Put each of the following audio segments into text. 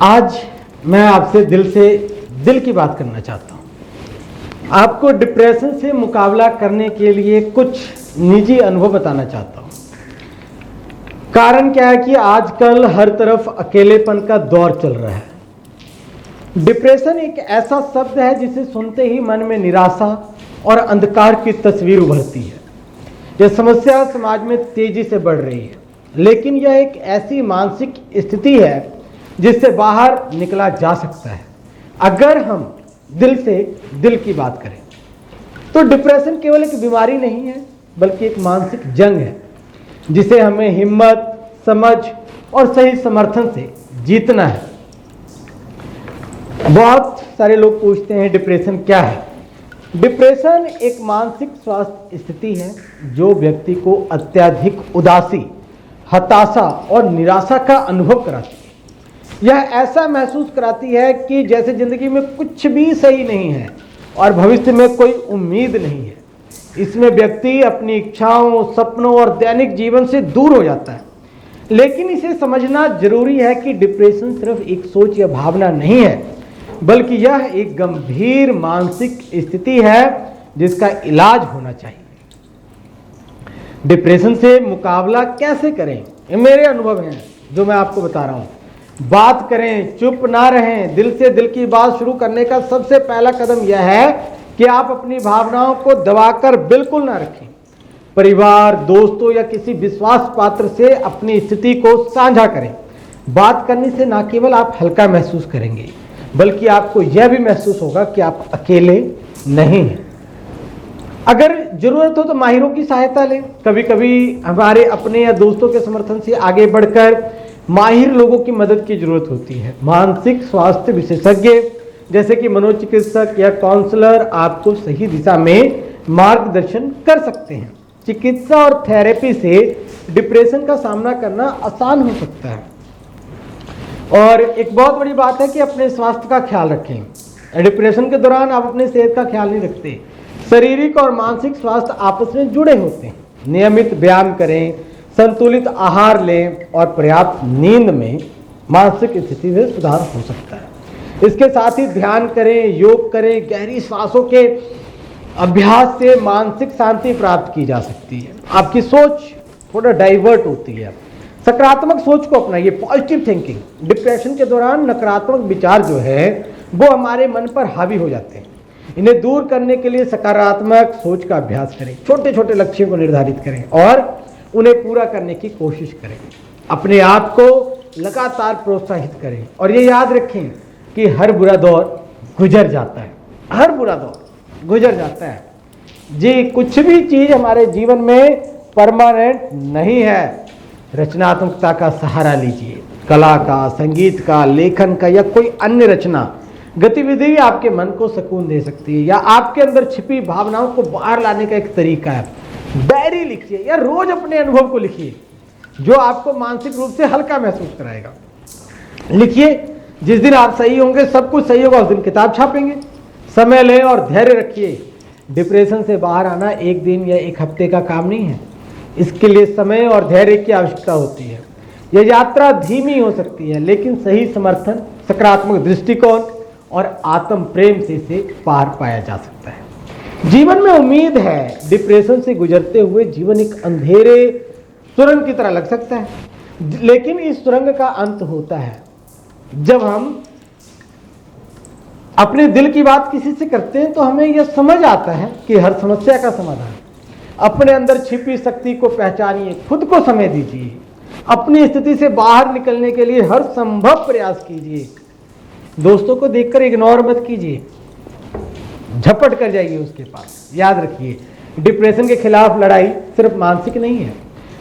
आज मैं आपसे दिल की बात करना चाहता हूँ। आपको डिप्रेशन से मुकाबला करने के लिए कुछ निजी अनुभव बताना चाहता हूँ। कारण क्या है कि आजकल हर तरफ अकेलेपन का दौर चल रहा है। डिप्रेशन एक ऐसा शब्द है जिसे सुनते ही मन में निराशा और अंधकार की तस्वीर उभरती है। यह समस्या समाज में तेजी से बढ़ रही है, लेकिन यह एक ऐसी मानसिक स्थिति है जिससे बाहर निकला जा सकता है अगर हम दिल की बात करें। तो डिप्रेशन केवल एक बीमारी नहीं है, बल्कि एक मानसिक जंग है जिसे हमें हिम्मत, समझ और सही समर्थन से जीतना है। बहुत सारे लोग पूछते हैं डिप्रेशन क्या है। डिप्रेशन एक मानसिक स्वास्थ्य स्थिति है जो व्यक्ति को अत्यधिक उदासी, हताशा और निराशा का अनुभव कराती है। यह ऐसा महसूस कराती है कि जैसे जिंदगी में कुछ भी सही नहीं है और भविष्य में कोई उम्मीद नहीं है। इसमें व्यक्ति अपनी इच्छाओं, सपनों और दैनिक जीवन से दूर हो जाता है। लेकिन इसे समझना जरूरी है कि डिप्रेशन सिर्फ एक सोच या भावना नहीं है, बल्कि यह एक गंभीर मानसिक स्थिति है जिसका इलाज होना चाहिए। डिप्रेशन से मुकाबला कैसे करें, ये मेरे अनुभव हैं जो मैं आपको बता रहा हूं। बात करें, चुप ना रहें। दिल से दिल की बात शुरू करने का सबसे पहला कदम यह है कि आप अपनी भावनाओं को दबाकर बिल्कुल ना रखें। परिवार, दोस्तों या किसी विश्वास पात्र से अपनी स्थिति को साझा करें। बात करने से न केवल आप हल्का महसूस करेंगे, बल्कि आपको यह भी महसूस होगा कि आप अकेले नहीं हैं। अगर जरूरत हो तो माहिरों की सहायता लें। कभी कभी हमारे अपने या दोस्तों के समर्थन से आगे बढ़कर माहिर लोगों की मदद की जरूरत होती है। मानसिक स्वास्थ्य विशेषज्ञ जैसे कि मनोचिकित्सक या काउंसलर आपको सही दिशा में मार्गदर्शन कर सकते हैं। चिकित्सा और थेरेपी से डिप्रेशन का सामना करना आसान हो सकता है। और एक बहुत बड़ी बात है कि अपने स्वास्थ्य का ख्याल रखें। डिप्रेशन के दौरान आप अपने सेहत का ख्याल नहीं रखते। शारीरिक और मानसिक स्वास्थ्य आपस में जुड़े होते हैं। नियमित व्यायाम करें, संतुलित आहार लें और पर्याप्त नींद में मानसिक स्थिति में सुधार हो सकता है। इसके साथ ही ध्यान करें, योग करें। गहरी सांसों के अभ्यास से मानसिक शांति प्राप्त की जा सकती है। आपकी सोच थोड़ा डाइवर्ट होती है। सकारात्मक सोच को अपनाइए, पॉजिटिव थिंकिंग। डिप्रेशन के दौरान नकारात्मक विचार जो है वो हमारे मन पर हावी हो जाते हैं। इन्हें दूर करने के लिए सकारात्मक सोच का अभ्यास करें। छोटे छोटे लक्ष्यों को निर्धारित करें और उन्हें पूरा करने की कोशिश करें। अपने आप को लगातार प्रोत्साहित करें और ये याद रखें कि हर बुरा दौर गुजर जाता है। हर बुरा दौर गुजर जाता है जी। कुछ भी चीज हमारे जीवन में परमानेंट नहीं है। रचनात्मकता का सहारा लीजिए। कला का, संगीत का, लेखन का या कोई अन्य रचना गतिविधि आपके मन को सुकून दे सकती है या आपके अंदर छिपी भावनाओं को बाहर लाने का एक तरीका है। डायरी लिखिए या रोज अपने अनुभव को लिखिए जो आपको मानसिक रूप से हल्का महसूस कराएगा। लिखिए, जिस दिन आप सही होंगे, सब कुछ सही होगा, उस दिन किताब छापेंगे। समय लें और धैर्य रखिए। डिप्रेशन से बाहर आना एक दिन या एक हफ्ते का काम नहीं है। इसके लिए समय और धैर्य की आवश्यकता होती है। यह यात्रा धीमी हो सकती है, लेकिन सही समर्थन, सकारात्मक दृष्टिकोण और आत्म प्रेम से इसे पार पाया जा सकता है। जीवन में उम्मीद है। डिप्रेशन से गुजरते हुए जीवन एक अंधेरे सुरंग की तरह लग सकता है, लेकिन इस सुरंग का अंत होता है जब हम अपने दिल की बात किसी से करते हैं। तो हमें यह समझ आता है कि हर समस्या का समाधान अपने अंदर छिपी शक्ति को पहचानिए। खुद को समय दीजिए। अपनी स्थिति से बाहर निकलने के लिए हर संभव प्रयास कीजिए। दोस्तों को देखकर इग्नोर मत कीजिए, झपट कर जाइए उसके पास। याद रखिए, डिप्रेशन के खिलाफ लड़ाई सिर्फ मानसिक नहीं है,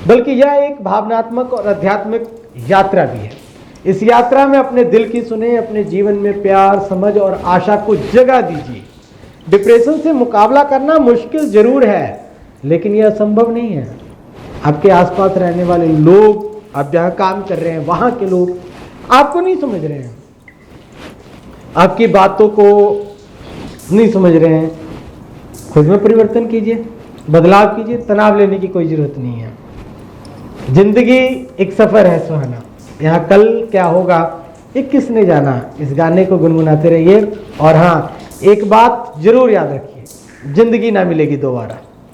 बल्कि यह एक भावनात्मक और आध्यात्मिक यात्रा भी है। इस यात्रा में अपने दिल की सुने, अपने जीवन में प्यार, समझ और आशा को जगह दीजिए। डिप्रेशन से मुकाबला करना मुश्किल जरूर है, लेकिन यह असंभव नहीं है। आपके आसपास रहने वाले लोग, आप जहां काम कर रहे हैं वहां के लोग आपको नहीं समझ रहे हैं, आपकी बातों को नहीं समझ रहे हैं। खुद में परिवर्तन कीजिए, बदलाव कीजिए। तनाव लेने की कोई जरूरत नहीं है। जिंदगी एक सफर है सुहाना। यहाँ कल क्या होगा ये किसने जाना। इस गाने को गुनगुनाते रहिए। और हाँ, एक बात जरूर याद रखिए, जिंदगी ना मिलेगी दोबारा।